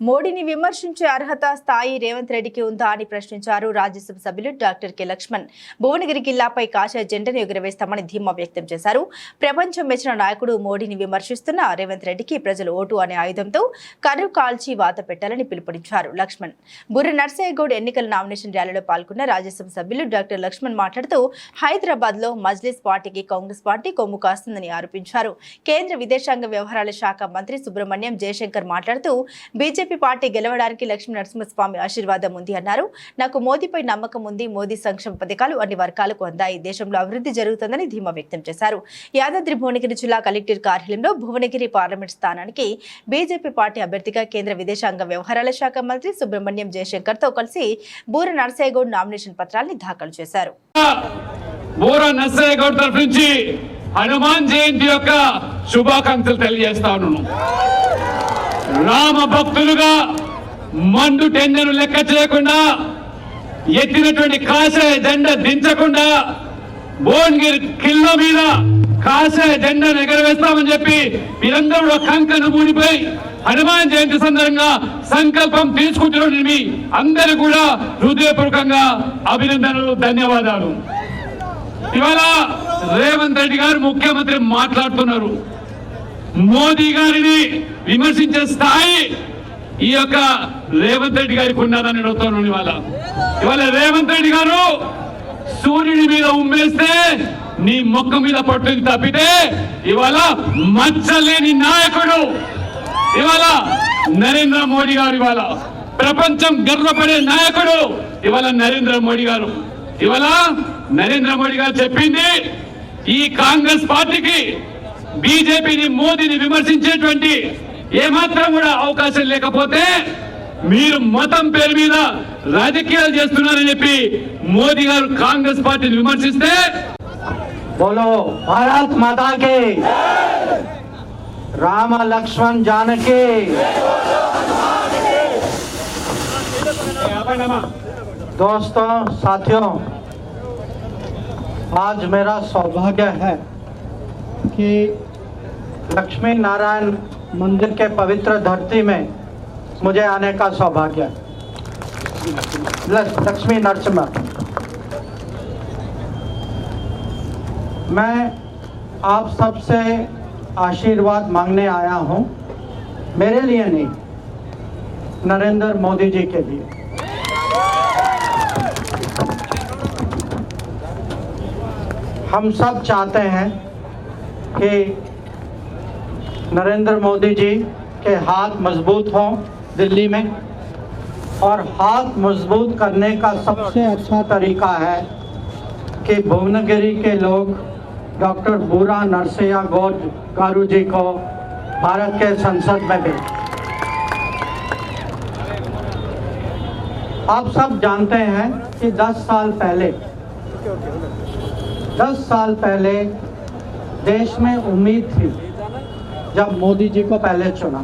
మోడీని విమర్శించే అర్హత స్థాయి రేవంత్ రెడ్డికి ఉందా అని ప్రశ్నించారు రాజ్యసభ సభ్యులు డాక్టర్ కె లక్ష్మణ్. భువనగిరి జిల్లాపై కాషాయ జెండాను ఎగురవేస్తామని ధీమా వ్యక్తం చేశారు. ప్రపంచం మెచ్చిన నాయకుడు మోడీని విమర్శిస్తున్న రేవంత్ రెడ్డికి ప్రజలు ఓటు అనే ఆయుధంతో కర్రు కాల్చి వాత పెట్టాలని పిలుపునిచ్చారు. లక్ష్మణ్ బుర్ర నర్సయ్యగౌడ్ ఎన్నికల నామినేషన్ ర్యాలీలో పాల్గొన్న రాజ్యసభ సభ్యులు డాక్టర్ లక్ష్మణ్ మాట్లాడుతూ హైదరాబాద్ లో మజ్లిస్ పార్టీకి కాంగ్రెస్ పార్టీ కొమ్ము కాస్తుందని ఆరోపించారు. కేంద్ర విదేశాంగ వ్యవహారాల శాఖ మంత్రి సుబ్రహ్మణ్యం జయశంకర్ మాట్లాడుతూ బీజేపీ పార్టీ గెలవడానికి లక్ష్మీ నరసింహస్వామి ఆశీర్వాదం ఉంది అన్నారు. నాకు మోదీపై నమ్మకం ఉంది. మోదీ సంక్షేమ పథకాలు అన్ని వర్గాలకు అందాయి. దేశంలో అభివృద్ధి జరుగుతుందని ధీమా వ్యక్తం చేశారు. యాదాద్రి భువనగిరి జిల్లా కలెక్టర్ కార్యాలయంలో భువనగిరి పార్లమెంట్ స్థానానికి బీజేపీ పార్టీ అభ్యర్థిగా కేంద్ర విదేశాంగ వ్యవహారాల శాఖ మంత్రి సుబ్రహ్మణ్యం జయశంకర్ తో కలిసి బూర నర్సయ్యగౌడ్ నామినేషన్ పత్రాన్ని దాఖలు చేశారు. హనుమాన్ జయంతి యొక్క శుభాకాంక్షలు తెలియజేస్తాను. రామ భక్తులుగా మండు టెండను లెక్క చేయకుండా ఎత్తినటువంటి కాషాయ జెండా దించకుండా భువనగిరి కిల్ల మీద కాషాయ జెండాను ఎగరవేస్తామని చెప్పి మీరందరూ కంకను మూడిపోయి హనుమాన్ జయంతి సందర్భంగా సంకల్పం తీసుకుంటున్న మీ అందరూ కూడా హృదయపూర్వకంగా అభినందనలు, ధన్యవాదాలు. ఇవాళ రేవంత్ రెడ్డి గారు ముఖ్యమంత్రి మాట్లాడుతున్నారు. మోదీ గారిని విమర్శించే స్థాయి ఈ యొక్క రేవంత్ రెడ్డి గారికి ఉన్నదని అడుగుతున్నాను. ఇవాళ రేవంత్ రెడ్డి గారు సూర్యుడి మీద ఉమ్మేస్తే నీ మొక్క మీద పట్టుని తప్పితే ఇవాళ మచ్చలేని నాయకుడు ఇవాళ నరేంద్ర మోడీ గారు. ఇవాళ ప్రపంచం గర్వపడే నాయకుడు ఇవాళ నరేంద్ర మోడీ గారు. ఇవాళ నరేంద్ర మోడీ గారు చెప్పింది ఈ కాంగ్రెస్ పార్టీకి బీజేపీని మోదీని విమర్శించేటువంటి ఏమాత్రం కూడా అవకాశం లేకపోతే మీరు మతం పేరు మీద రాజకీయాలు చేస్తున్నారని చెప్పి మోదీ గారు కాంగ్రెస్ పార్టీని విమర్శిస్తే బోలో భారత్ మాతా కి రామ లక్ష్మణ్ జానకి. दोस्तों, साथियों, आज मेरा सौभाग्य है कि लक्ष्मी नारायण मंदिर के पवित्र धरती में मुझे आने का सौभाग्य है. लक्ष्मी नरसिम्हा, मैं आप सबसे आशीर्वाद मांगने आया हूं, मेरे लिए नहीं, नरेंद्र मोदी जी के लिए. हम सब चाहते हैं कि नरेंद्र मोदी जी के हाथ मजबूत हों दिल्ली में, और हाथ मजबूत करने का सबसे अच्छा तरीका है कि भुवनगिरी के लोग डॉक्टर बूरा नरसయ్యగౌడ్ गारू जी को भारत के संसद में भेजें. आप सब जानते हैं कि 10 साल पहले देश में उम्मीद थी जब मोदी जी को पहले चुना.